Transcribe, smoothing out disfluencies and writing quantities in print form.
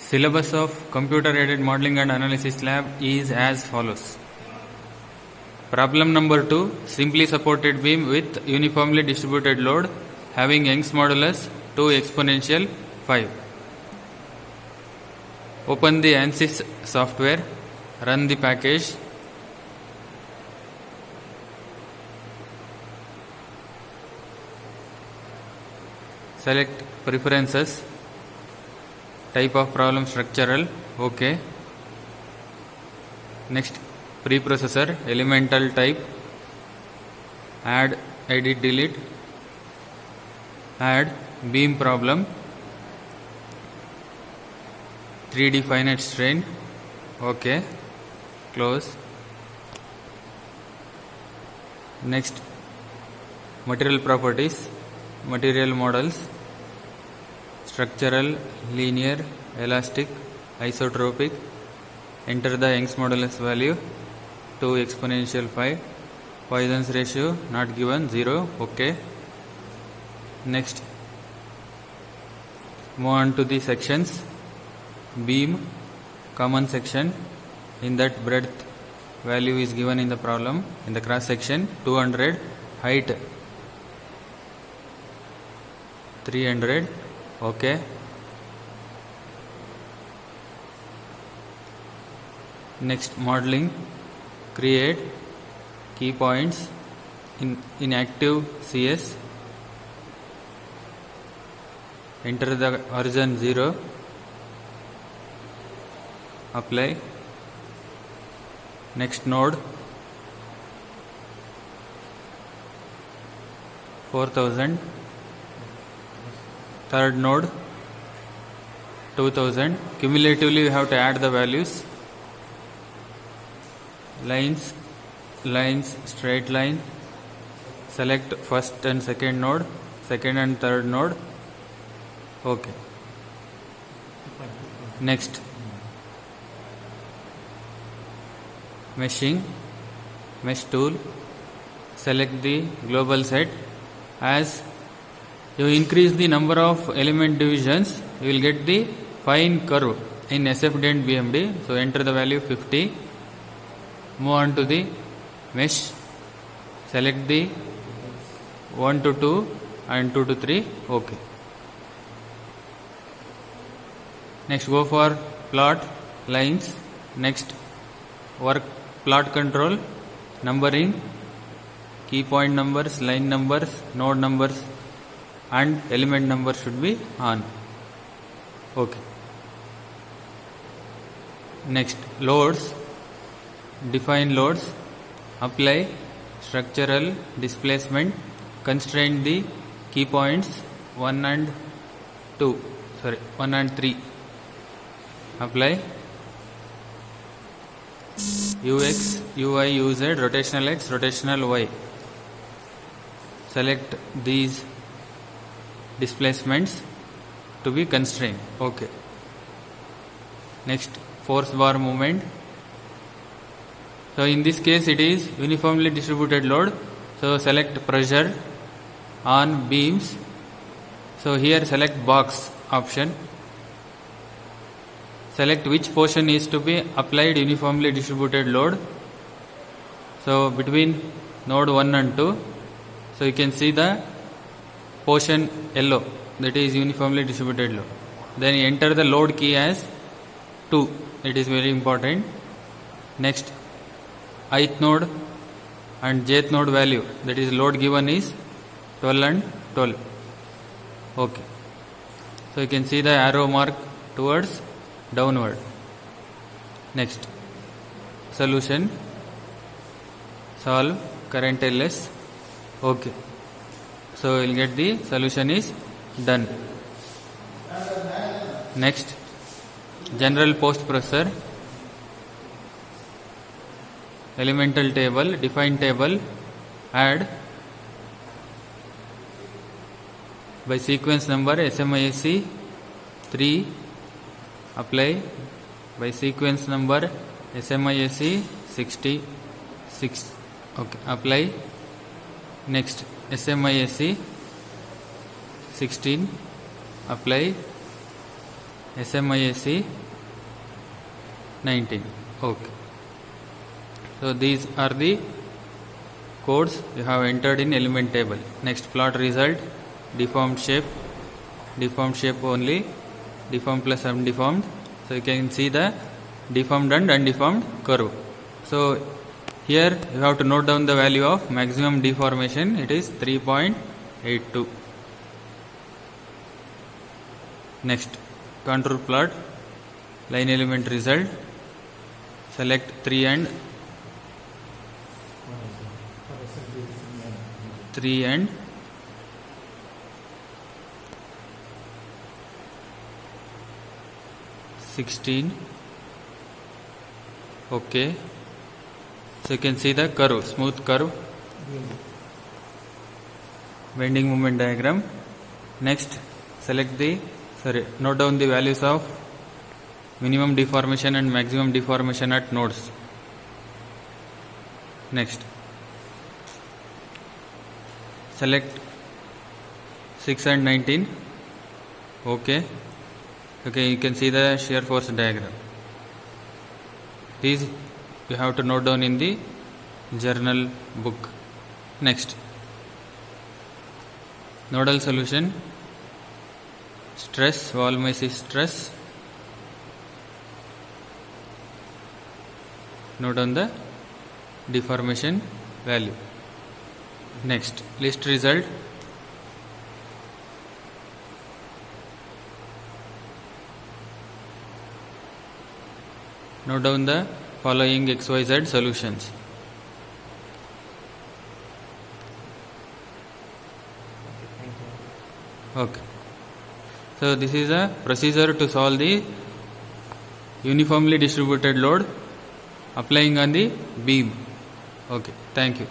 Syllabus of Computer Aided Modeling and Analysis Lab is as follows. Problem number 2. Simply supported beam with uniformly distributed load having Young's modulus 2 exponential 5. Open the ANSYS software, run the package. Select preferences, type of problem structural, OK. Next, preprocessor, elemental type, add, edit, delete, add beam problem, 3D finite strain, OK, close. Next, material properties, material models, structural, linear, elastic, isotropic. Enter the Young's modulus value 2 exponential 5. Poisson's ratio not given, 0. OK. Next, move on to the sections. Beam, common section. In that, breadth value is given in the problem. In the cross section, 200. Height 300. OK. Next, modeling. Create key points in active CS. Enter the origin 0. Apply. Next node 4000. Third node 2000. Cumulatively we have to add the values. Lines, straight line. Select first and second node, second and third node. OK. Next, meshing, mesh tool. Select the global set. As you increase the number of element divisions, you will get the fine curve in SFD and BMD. So enter the value 50. Move on to the mesh. Select the 1 to 2 and 2 to 3. OK. Next, go for plot lines. Next, work plot control, numbering, key point numbers, line numbers, node numbers and element numbers should be on. OK. Next, loads. Define loads. Apply structural displacement. Constrain the key points 1 and 3. Apply UX, UI, UZ, rotational X, rotational Y. Select these displacements to be constrained. OK. Next, force bar movement. So in this case it is uniformly distributed load. So select pressure on beams. So here select box option. Select which portion is to be applied uniformly distributed load. So between node 1 and 2. So you can see the portion yellow, that is uniformly distributed load. Then enter the load key as 2. It is very important. Next, ith node and jth node value, that is load given is 12 and 12. OK. So you can see the arrow mark towards downward. Next, solution. Solve current LS. OK. So you will get the solution is done. Next, general post processor. Elemental table, define table, add by sequence number SMISC 3. Apply by sequence number SMISC 66. OK. Apply. Next, SMISC 16. Apply. SMISC 19. Okay. So these are the codes you have entered in element table. Next, plot result, deformed shape only, deformed plus undeformed. So you can see the deformed and undeformed curve. So here you have to note down the value of maximum deformation. It is 3.82. Next, contour plot, line element result. Select 3 and 16. Okay. So you can see the curve, smooth curve, bending moment diagram. Next, note down the values of minimum deformation and maximum deformation at nodes. Next, select 6 and 19. Okay, you can see the shear force diagram. These you have to note down in the journal book. Next, nodal solution, stress, Wahl-Massey stress. Note down the deformation value. Next, list result. Note down the following XYZ solutions. Okay. So this is a procedure to solve the uniformly distributed load applying on the beam. Okay, thank you.